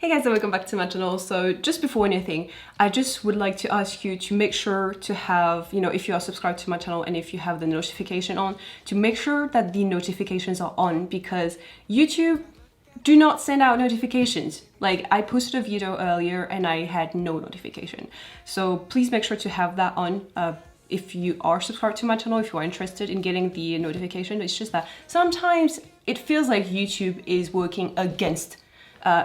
Hey guys, and welcome back to my channel. So just before anything, I just would like to ask you to make sure to have, if you are subscribed to my channel and if you have the notification on, to make sure that the notifications are on, because YouTube do not send out notifications. Like, I posted a video earlier and I had no notification. So please make sure to have that on. If you are subscribed to my channel, if you are interested in getting the notification. It's just that sometimes it feels like YouTube is working against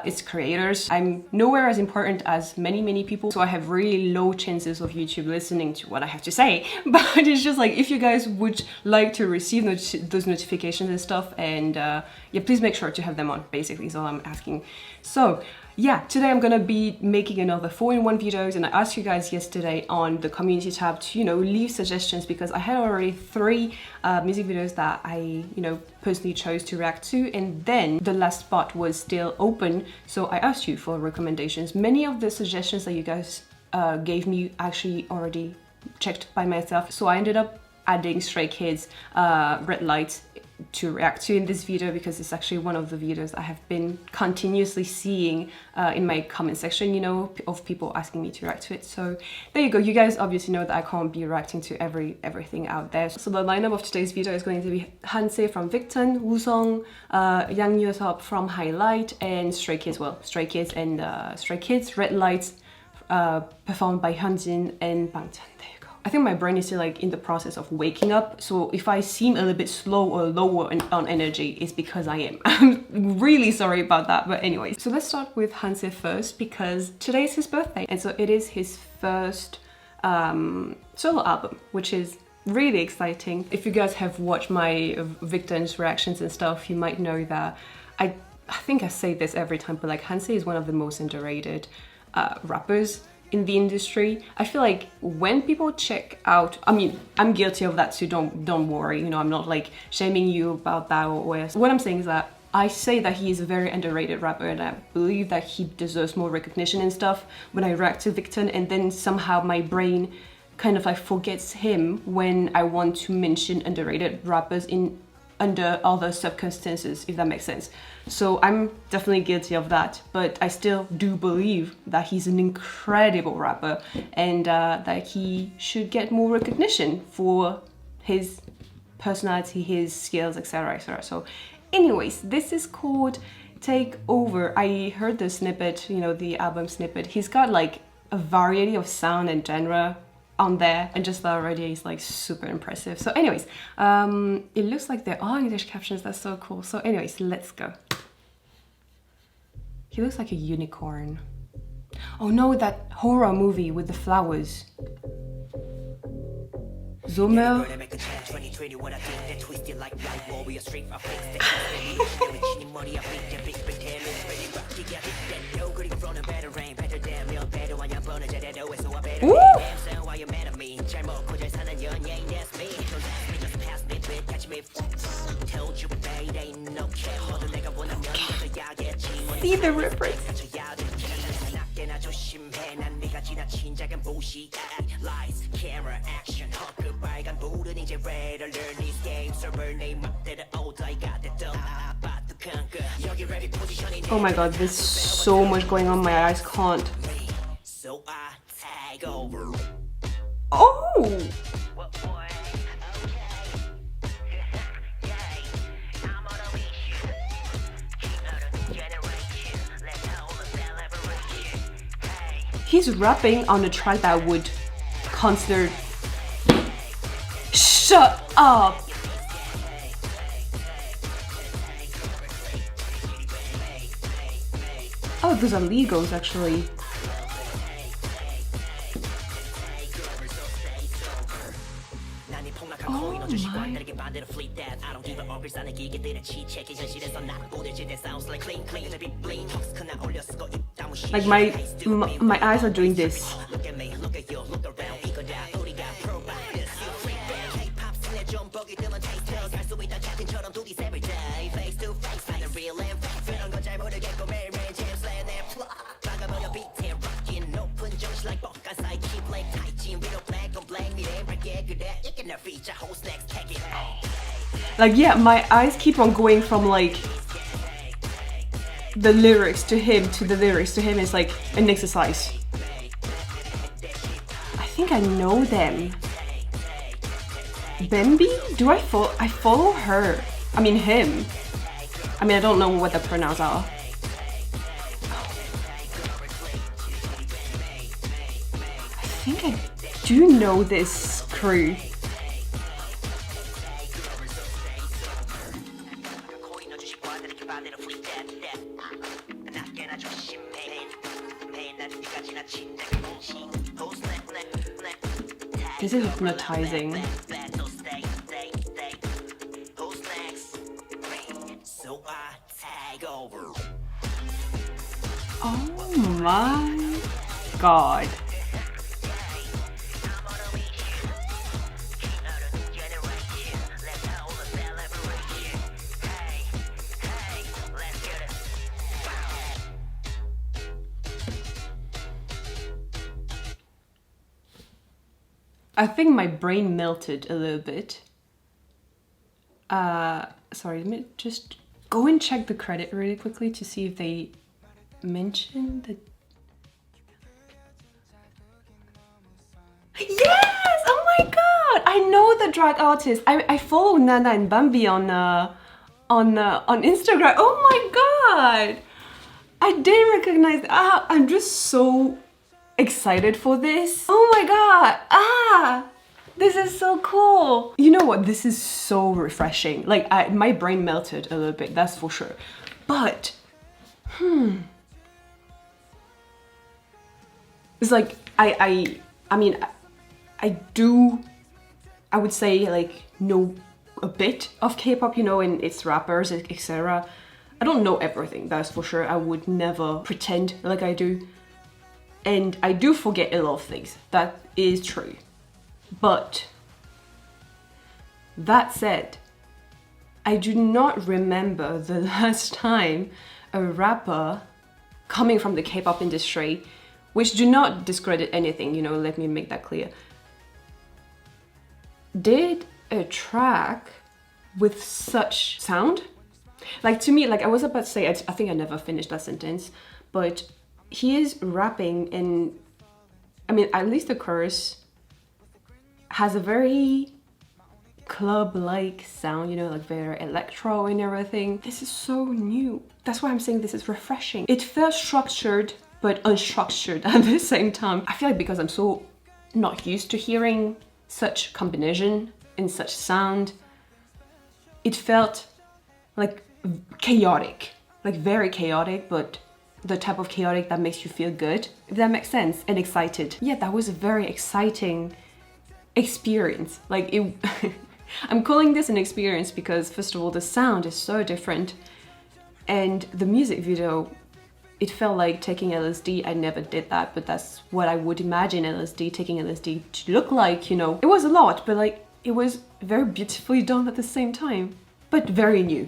its creators. I'm nowhere as important as many people, so I have really low chances of YouTube listening to what I have to say. But it's just like, if you guys would like to receive those notifications and stuff, and yeah, please make sure to have them on, basically is all I'm asking. So yeah, today I'm gonna be making another 4-in-1 videos, and I asked you guys yesterday on the community tab to, leave suggestions, because I had already 3 music videos that I, personally chose to react to, and then the last spot was still open, so I asked you for recommendations. Many of the suggestions that you guys gave me actually already checked by myself, so I ended up adding Stray Kids Red Lights to react to in this video, because it's actually one of the videos I have been continuously seeing in my comment section, of people asking me to react to it. So there you go. You guys obviously know that I can't be reacting to everything out there. So the lineup of today's video is going to be Hanse from Bangchan, Woosung, Yoseob from Highlight, and Stray Kids. Well, Stray Kids and Stray Kids Red Lights, performed by Hyunjin and Bangchan. I think my brain is still in the process of waking up, so if I seem a little bit slow or lower on energy, it's because I am. I'm really sorry about that, but anyways. So let's start with Hanse first, because today is his birthday, and so it is his first solo album, which is really exciting. If you guys have watched my Victor's reactions and stuff, you might know that I think I say this every time, but Hanse is one of the most underrated rappers in the industry. I feel like when people check out, I'm guilty of that too, don't worry, I'm not shaming you about that or what I'm saying is that I say that he is a very underrated rapper, and I believe that he deserves more recognition and stuff when I react to Victor, and then somehow my brain kind of forgets him when I want to mention underrated rappers under other circumstances, if that makes sense. So I'm definitely guilty of that, but I still do believe that he's an incredible rapper, and that he should get more recognition for his personality, his skills, etc, etc. So anyways, this is called Take Over. I heard the snippet, the album snippet. He's got a variety of sound and genre on there, and just that already is super impressive. So anyways, it looks like there are English captions. That's so cool. So anyways, let's go. He looks like a unicorn. Oh no, that horror movie with the flowers. Zomer. Ooh! See the reference. Oh my god, there's so much going on, my eyes can't. Oh! He's rapping on a track that I would consider... Shut up! Oh, those are Legos actually. Oh my. My eyes are doing this. Yeah, my eyes keep on going from the lyrics to him to the lyrics to him is like an exercise. I think I know them. Bambi? Do I follow her? I mean him. I mean I don't know what the pronouns are. I think I do know this crew. This is hypnotizing. Oh my god. I think my brain melted a little bit. Sorry, let me just go and check the credit really quickly to see if they mentioned the... Yes! Oh my god! I know the drag artist. I follow Nana and Bambi on Instagram. Oh my god! I didn't recognize... I'm just so excited for this. Oh my god! This is so cool. You know what? This is so refreshing. Like my brain melted a little bit, that's for sure. But, it's like, I mean, I would say like know a bit of K-pop, you know, and its rappers, etc. I don't know everything, that's for sure. I would never pretend like I do. And I do forget a lot of things, that is true. But, that said, I do not remember the last time a rapper coming from the K-pop industry, which do not discredit anything, you know, let me make that clear, did a track with such sound. Like to me, like I was about to say, I think I never finished that sentence, but he is rapping and, I mean, at least the chorus has a very club-like sound, you know, like very electro and everything. This is so new. That's why I'm saying this is refreshing. It felt structured, but unstructured at the same time. I feel like because I'm so not used to hearing such combination and such sound, it felt like chaotic, like very chaotic, but the type of chaotic that makes you feel good, if that makes sense, and excited. Yeah, that was a very exciting experience. Like it I'm calling this an experience because first of all the sound is so different, and the music video, it felt like taking LSD. I never did that, but that's what I would imagine taking LSD to look like, you know. It was a lot, but like it was very beautifully done at the same time, but very new.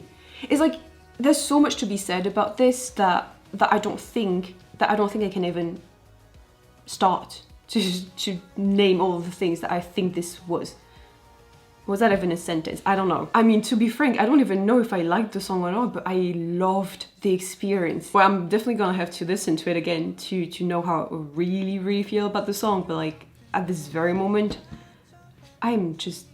It's like there's so much to be said about this that I don't think I can even start to name all of the things that I think this was. Was that even a sentence? I don't know. I mean, to be frank, I don't even know if I liked the song or not, but I loved the experience. Well, I'm definitely gonna have to listen to it again to know how I really, really feel about the song, but like at this very moment, I'm just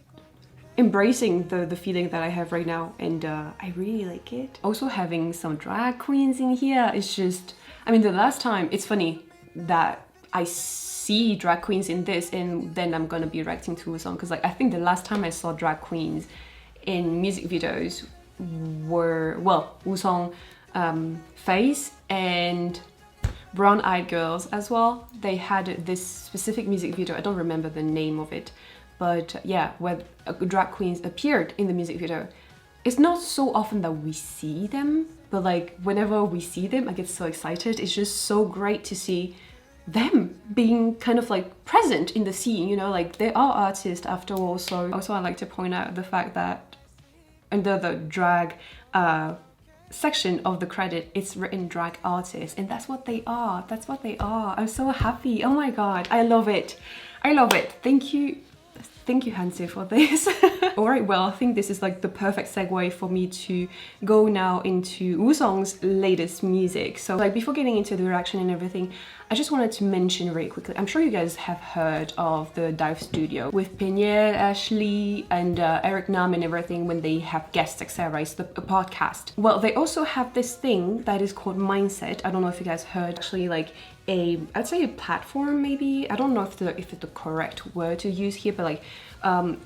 embracing the feeling that I have right now, and I really like it. Also having some drag queens in here is just, I mean, the last time, it's funny that I see drag queens in this and then I'm gonna be reacting to Woosung, because like I think the last time I saw drag queens in music videos were, well, Woosung, Face and Brown Eyed Girls as well. They had this specific music video, I don't remember the name of it, but yeah, where drag queens appeared in the music video. It's not so often that we see them, but like whenever we see them, I get so excited. It's just so great to see them being kind of like present in the scene, you know, like they are artists after all. So also I like to point out the fact that under the drag section of the credit, it's written drag artist, and that's what they are. That's what they are. I'm so happy. Oh my god, I love it. I love it. Thank you Thank you, Hanse, for this. Alright, well, I think this is like the perfect segue for me to go now into Woosung's latest music. So like before getting into the reaction and everything, I just wanted to mention very quickly, I'm sure you guys have heard of the Dive Studio with Peniel, Ashley and Eric Nam and everything when they have guests, etc. It's a podcast. Well, they also have this thing that is called Mindset. I don't know if you guys heard, actually like I'd say a platform maybe. I don't know if it's the correct word to use here, but like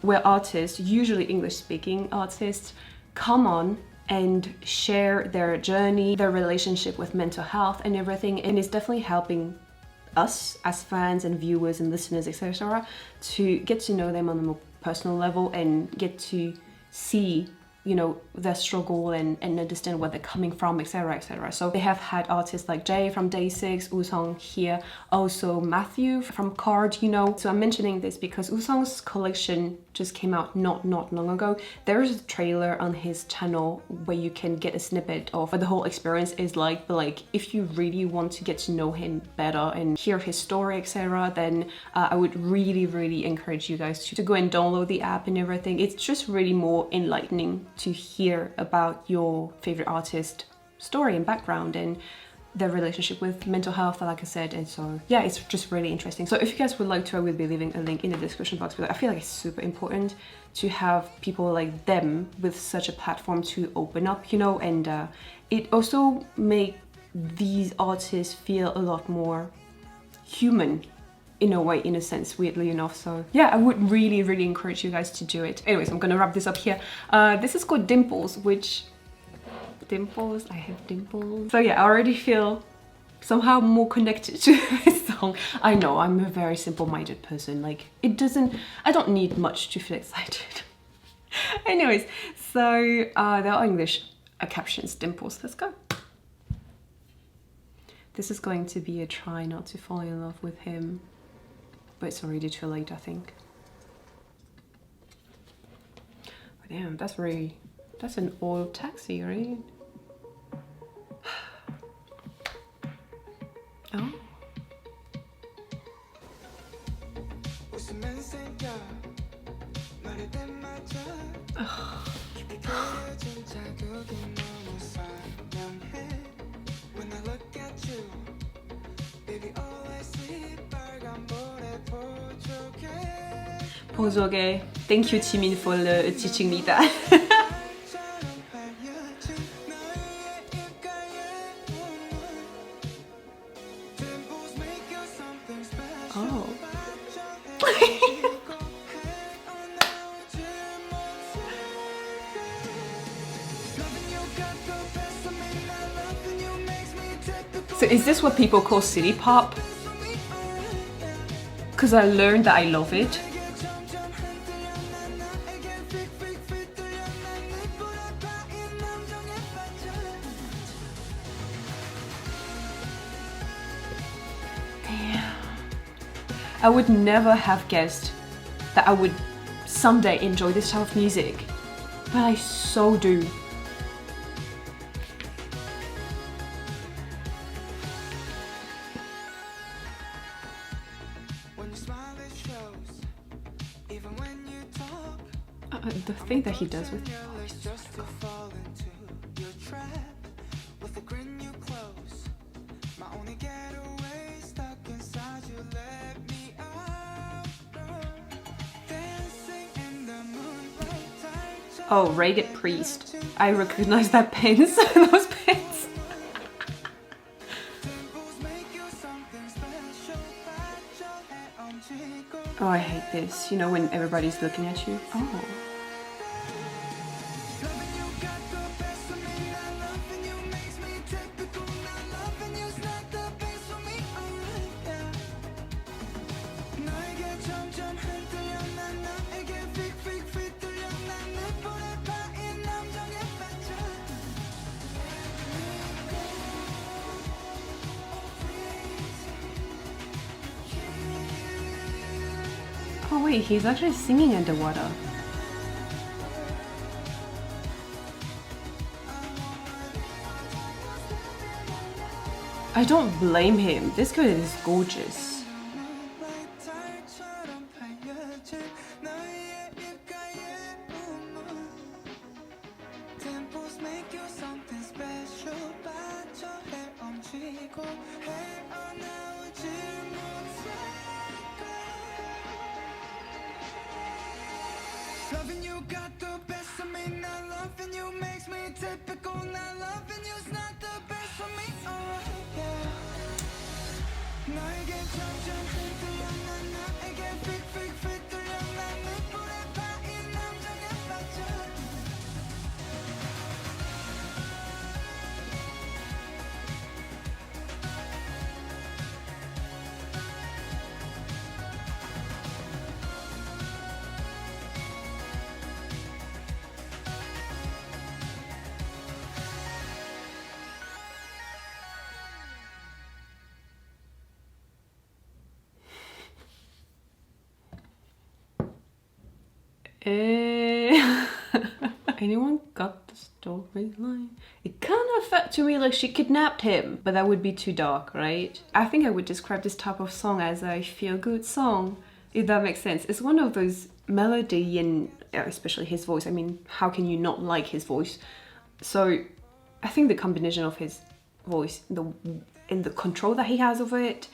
where artists, usually English speaking artists, come on and share their journey, their relationship with mental health and everything, and it's definitely helping us as fans and viewers and listeners, etc., to get to know them on a more personal level and get to see, you know, their struggle and understand where they're coming from, etc., etc. So they have had artists like Jay from Day 6, Woosung here, also Matthew from Card, you know. So I'm mentioning this because Woosung's collection just came out not long ago. There's a trailer on his channel where you can get a snippet of what the whole experience is like, but like if you really want to get to know him better and hear his story, etc., then I would really encourage you guys to go and download the app and everything. It's just really more enlightening to hear about your favorite artist story and background and their relationship with mental health, like I said. And so yeah, it's just really interesting. So if you guys would like to, I will be leaving a link in the description box, but I feel like it's super important to have people like them with such a platform to open up, you know, and it also make these artists feel a lot more human in a way, in a sense, weirdly enough. So yeah, I would really encourage you guys to do it. Anyways, I'm gonna wrap this up here. This is called Dimples, which I have dimples. So yeah, I already feel somehow more connected to this song. I know, I'm a very simple-minded person. Like, I don't need much to feel excited. Anyways, so there are English captions, Dimples. Let's go. This is going to be a try not to fall in love with him, but it's already too late, I think. But damn, that's an old taxi, right? Oh. 보조개. Thank you, Jimin, for teaching me that. Oh. So is this what people call city pop? Because I learned that I love it. Damn. I would never have guessed that I would someday enjoy this type of music, but I so do. The thing that he does with your voice is just so cool. Oh, Ragged Priest. I recognize that pins. Those pins. Oh, I hate this. You know, when everybody's looking at you. Oh. Oh wait, he's actually singing underwater. I don't blame him. This girl is gorgeous. Anyone got the storyline? It kind of felt to me like she kidnapped him, but that would be too dark, right? I think I would describe this type of song as a feel-good song, if that makes sense. It's one of those melody and especially his voice. I mean, how can you not like his voice? So I think the combination of his voice, and the control that he has over it,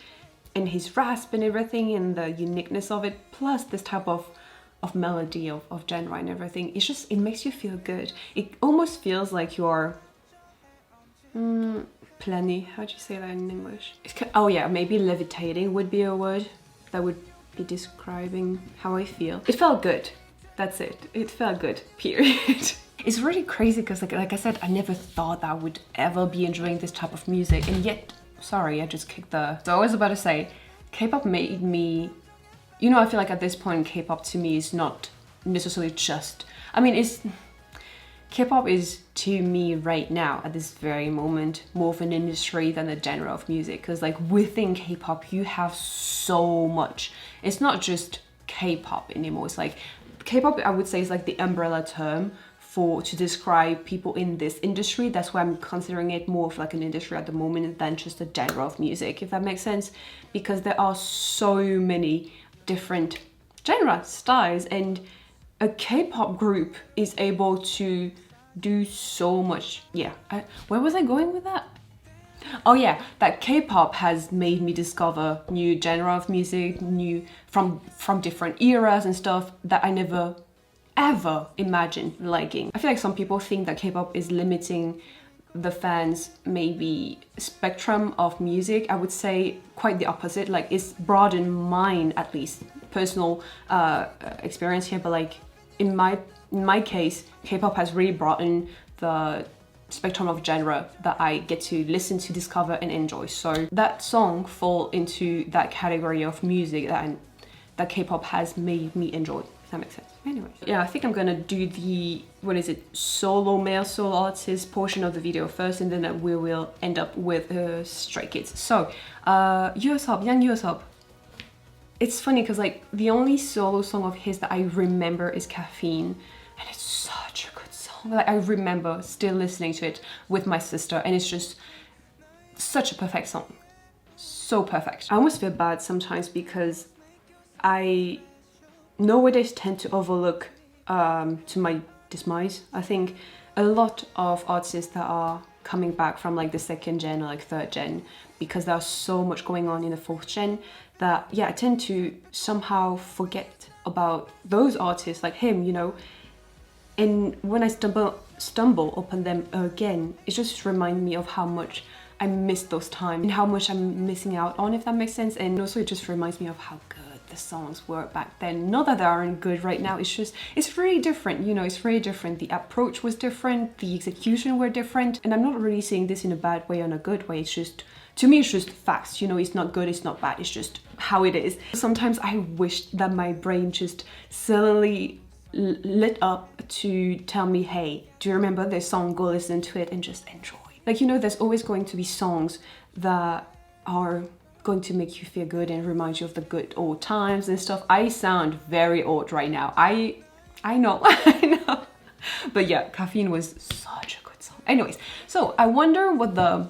and his rasp and everything, and the uniqueness of it, plus this type of melody, of genre and everything, it makes you feel good. It almost feels like you're planning. How do you say that in English? Oh yeah, maybe levitating would be a word that would be describing how I feel. It felt good. That's it. It felt good, period. It's really crazy because like I said, I never thought that I would ever be enjoying this type of music, and yet, sorry, I just kicked the... So I was about to say, K-pop made me... You know, I feel like at this point, K-pop to me is not necessarily just... I mean, K-pop is, to me right now, at this very moment, more of an industry than a genre of music. Because like within K-pop, you have so much. It's not just K-pop anymore. It's like, K-pop, I would say, is like the umbrella term to describe people in this industry. That's why I'm considering it more of like an industry at the moment than just a genre of music, if that makes sense. Because there are so many different genre styles, and a K-pop group is able to do so much. Yeah, where was I going with that? Oh yeah, that K-pop has made me discover new genre of music, new from different eras and stuff that I never ever imagined liking. I feel like some people think that K-pop is limiting the fans' maybe spectrum of music. I would say quite the opposite. Like, it's broadened mine, at least personal experience here, but like in my case, K-pop has really broadened the spectrum of genre that I get to listen to, discover and enjoy. So that song fall into that category of music that K-pop has made me enjoy, if that makes sense. Anyways, yeah, I think I'm gonna do the, male solo artist portion of the video first, and then we will end up with Stray Kids. So, Yoseob, young Yoseob. It's funny because like the only solo song of his that I remember is Caffeine, and it's such a good song. Like, I remember still listening to it with my sister, and it's just such a perfect song. So perfect. I almost feel bad sometimes because I nowadays tend to overlook, to my demise, I think, a lot of artists that are coming back from like the second gen or like third gen, because there's so much going on in the fourth gen that, yeah, I tend to somehow forget about those artists like him, you know. And when I stumble upon them again, it just reminds me of how much I missed those times and how much I'm missing out on, if that makes sense. And also it just reminds me of how good the songs were back then. Not that they aren't good right now, it's just, it's really different, you know, it's really different. The approach was different, the execution were different, and I'm not really saying this in a bad way or in a good way. It's just, to me, it's just facts, you know. It's not good, it's not bad, it's just how it is. Sometimes I wish that my brain just suddenly lit up to tell me, hey, do you remember this song? Go listen to it and just enjoy. Like, you know, there's always going to be songs that are going to make you feel good and remind you of the good old times and stuff. I sound very old right now. I know, I know. But yeah, Caffeine was such a good song. Anyways, so I wonder what the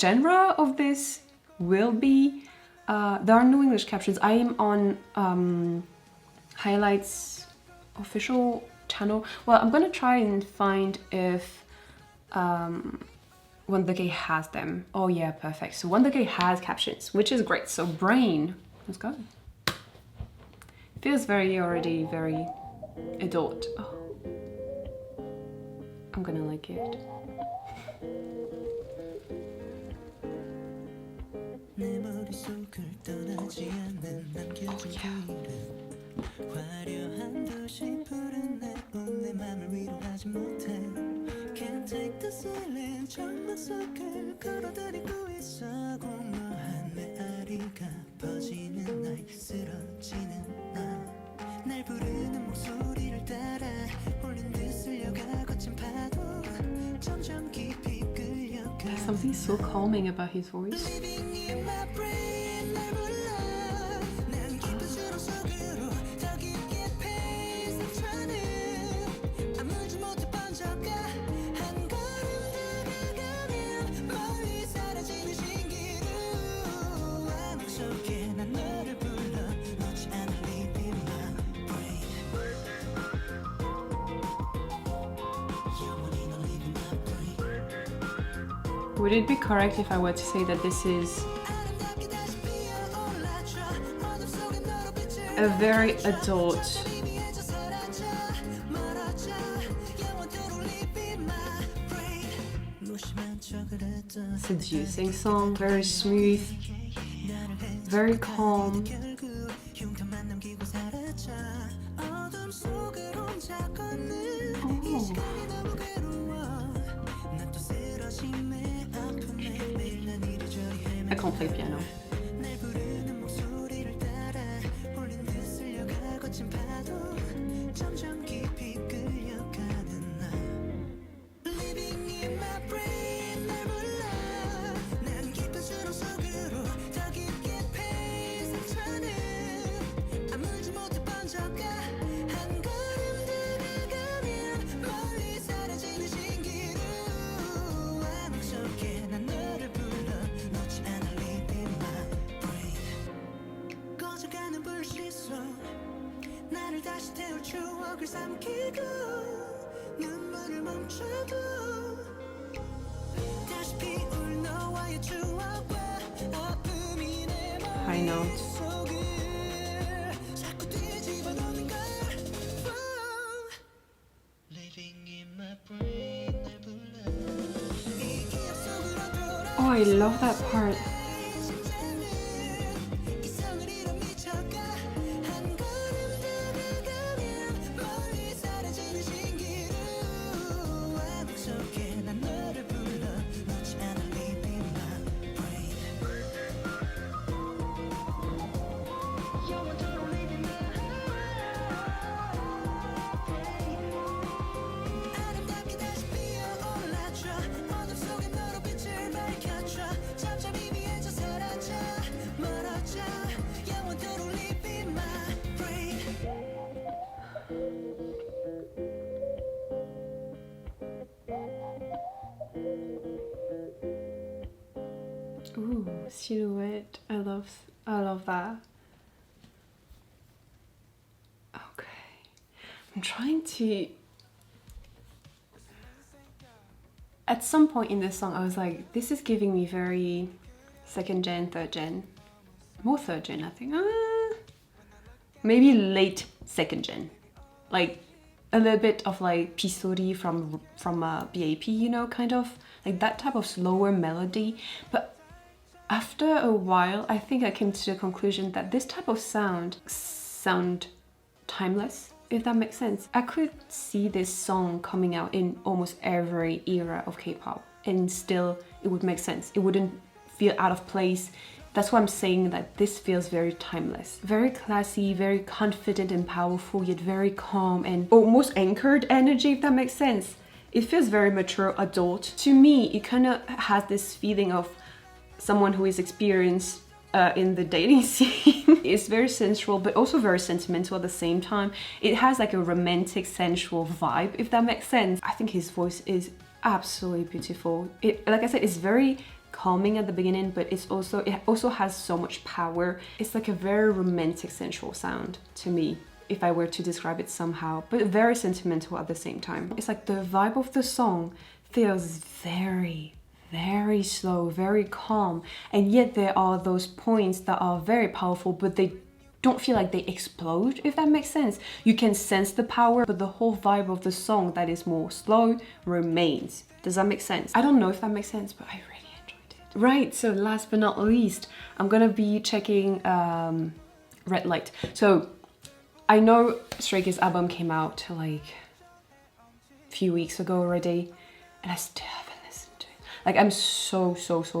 genre of this will be. There are no English captions. I am on Highlights official channel. Well, I'm gonna try and find if Wonder Gay has them. Oh yeah, perfect. So Wonder Gay has captions, which is great. So Brain, let's go. Feels already very adult. Oh. I'm gonna like it. There's something so calming about his voice. Would it be correct if I were to say that this is a very adult, seducing song? Very smooth, very calm. Oh. I can't play piano. High notes. Oh, I love that part. Ooh, silhouette. I love that. Okay. I'm trying to... At some point in this song, I was like, this is giving me very second gen, third gen. More third gen, I think. Maybe late second gen. Like a little bit of like Pisori from BAP, you know, kind of. Like that type of slower melody. But after a while, I think I came to the conclusion that this type of sound timeless, if that makes sense. I could see this song coming out in almost every era of K-pop and still it would make sense. It wouldn't feel out of place. That's why I'm saying that this feels very timeless. Very classy, very confident and powerful, yet very calm and almost anchored energy, if that makes sense. It feels very mature, adult. To me, it kind of has this feeling of someone who is experienced in the dating scene. It's very sensual, but also very sentimental at the same time. It has like a romantic, sensual vibe, if that makes sense. I think his voice is absolutely beautiful. Like I said, it's very calming at the beginning, but it also has so much power. It's like a very romantic, sensual sound to me, if I were to describe it somehow, but very sentimental at the same time. It's like the vibe of the song feels very slow, very calm, and yet there are those points that are very powerful, but they don't feel like they explode, if that makes sense. You can sense the power, but the whole vibe of the song that is more slow remains. Does that make sense? I don't know if that makes sense, but I really enjoyed it. Right, so last but not least, I'm gonna be checking Red Light. So I know Stray Kids album came out like a few weeks ago already, and I still haven't listened to it. Like, I'm so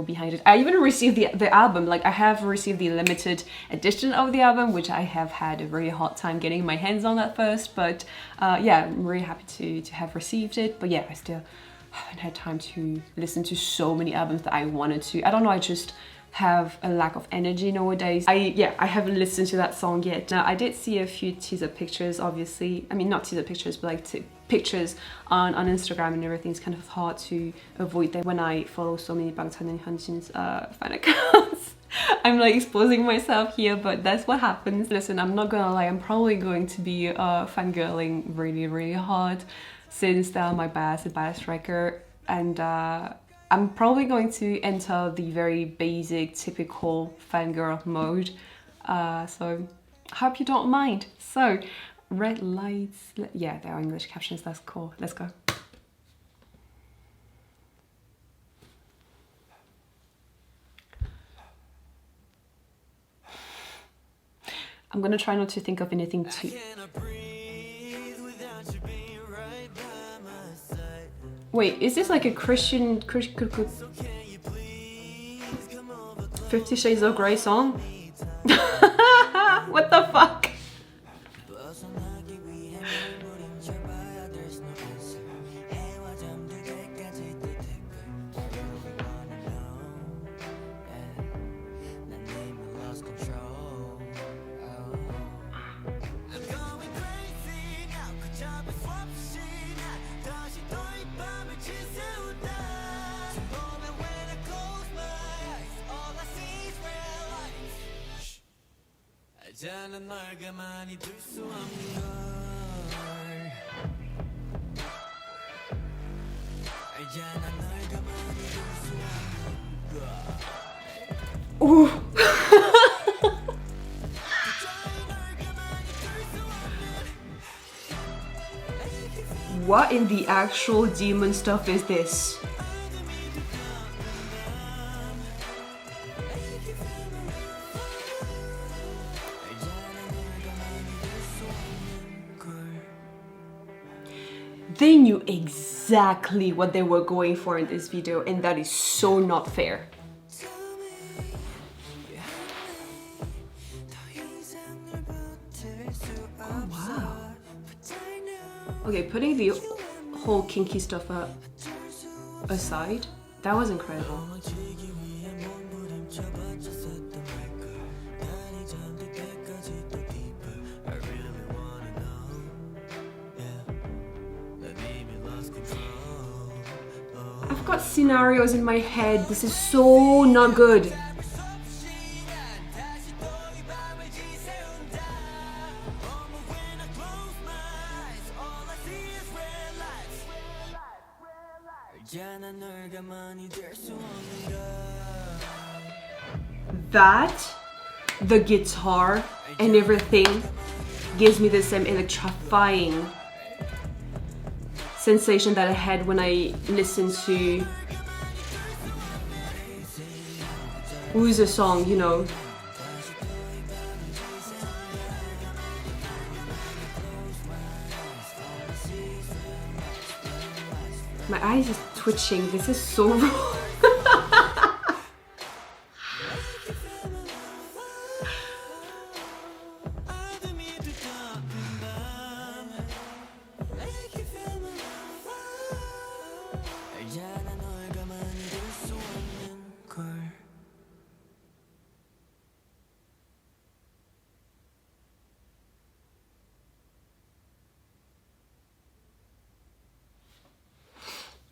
behind it. I even received the album, like I have received the limited edition of the album, which I have had a very hard time getting my hands on at first, but yeah, I'm really happy to have received it. But yeah, I still haven't had time to listen to so many albums that I wanted to. I don't know, I just have a lack of energy nowadays. I haven't listened to that song yet. Now, I did see a few teaser pictures, obviously. I mean, not teaser pictures, but like pictures on Instagram and everything. It's kind of hard to avoid that when I follow so many Bangchan Hyunjin's fan accounts. I'm like exposing myself here, but that's what happens. Listen, I'm not gonna lie, I'm probably going to be fangirling really hard since they're my best striker, and I'm probably going to enter the very basic, typical fangirl mode. So I hope you don't mind. So, Red Lights, yeah, there are English captions, that's cool. Let's go. I'm gonna try not to think of anything too... Wait, is this like a Christian 50 Shades of Grey song? What the fuck? Ooh. What in the actual demon stuff is this? They knew exactly what they were going for in this video, and that is so not fair. Oh wow. Okay, putting the whole kinky stuff aside, that was incredible. I've got scenarios in my head. This is so not good. That, the guitar and everything gives me the same electrifying sensation that I had when I listened to Woosung song, you know. My eyes is twitching. This is so wrong.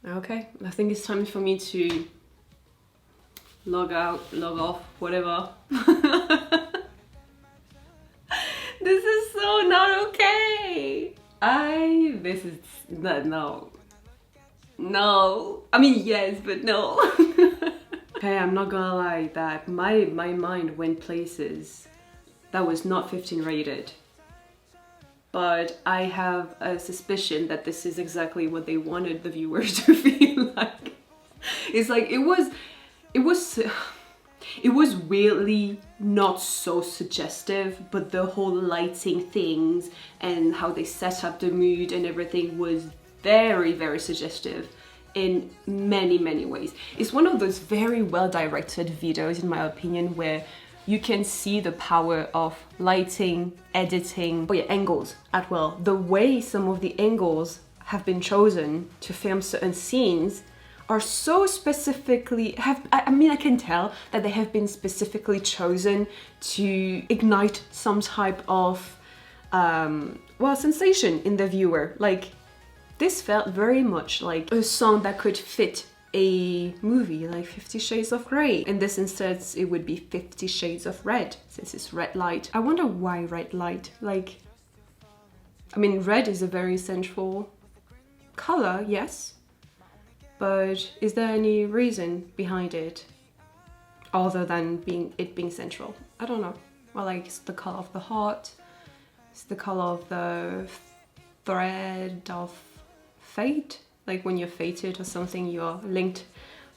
Okay, I think it's time for me to log out, log off, whatever. This is so not okay. This is, no. I mean, yes, but no. Okay, I'm not gonna lie that my mind went places that was not 15 rated. But I have a suspicion that this is exactly what they wanted the viewers to feel like. It's like, it was it was weirdly not so suggestive, but the whole lighting things and how they set up the mood and everything was very, very suggestive in many, many ways. It's one of those very well directed videos, in my opinion, where you can see the power of lighting, editing, oh yeah, angles as well. The way some of the angles have been chosen to film certain scenes are so specifically, I can tell that they have been specifically chosen to ignite some type of, well, sensation in the viewer. Like, this felt very much like a song that could fit a movie like 50 Shades of Grey. In this instance, it would be 50 Shades of Red, since it's red light. I wonder why red light? Like, I mean, red is a very central color, yes, but is there any reason behind it other than it being central? I don't know. Well, like, it's the color of the heart, it's the color of the thread of fate. Like when you're fated or something, you're linked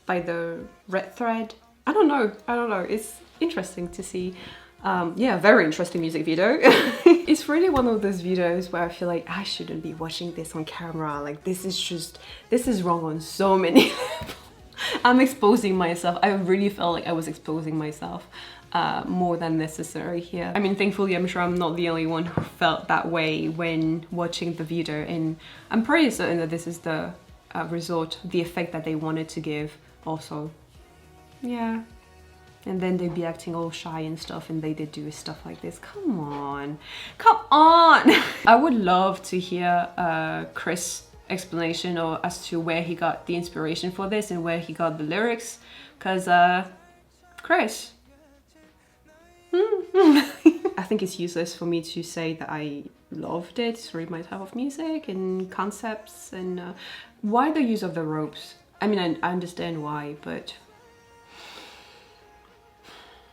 by the red thread. I don't know. It's interesting to see. Yeah, very interesting music video. It's really one of those videos where I feel like I shouldn't be watching this on camera. Like, this is wrong on so many levels. I'm exposing myself. I really felt like I was exposing myself more than necessary here. I mean, thankfully, I'm sure I'm not the only one who felt that way when watching the video, and I'm pretty certain that this is the result, the effect that they wanted to give also. Yeah. And then they'd be acting all shy and stuff, and they did do stuff like this. Come on. Come on! I would love to hear Chris' explanation or as to where he got the inspiration for this and where he got the lyrics, because Chris. I think it's useless for me to say that I loved it. It's really my type of music and concepts. And why the use of the ropes? I mean, I understand why, but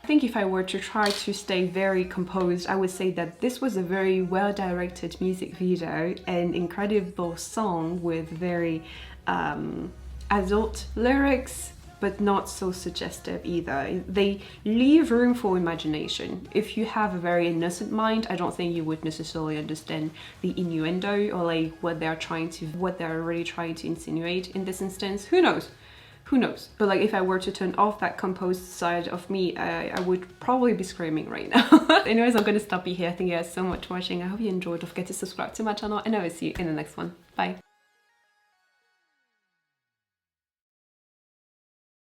I think if I were to try to stay very composed, I would say that this was a very well-directed music video, an incredible song with very adult lyrics, but not so suggestive either. They leave room for imagination. If you have a very innocent mind, I don't think you would necessarily understand the innuendo or like what they're really trying to insinuate in this instance. Who knows? Who knows? But like, if I were to turn off that composed side of me, I would probably be screaming right now. Anyways, I'm gonna stop you here. Thank you guys so much for watching. I hope you enjoyed. Don't forget to subscribe to my channel, and I will see you in the next one. Bye.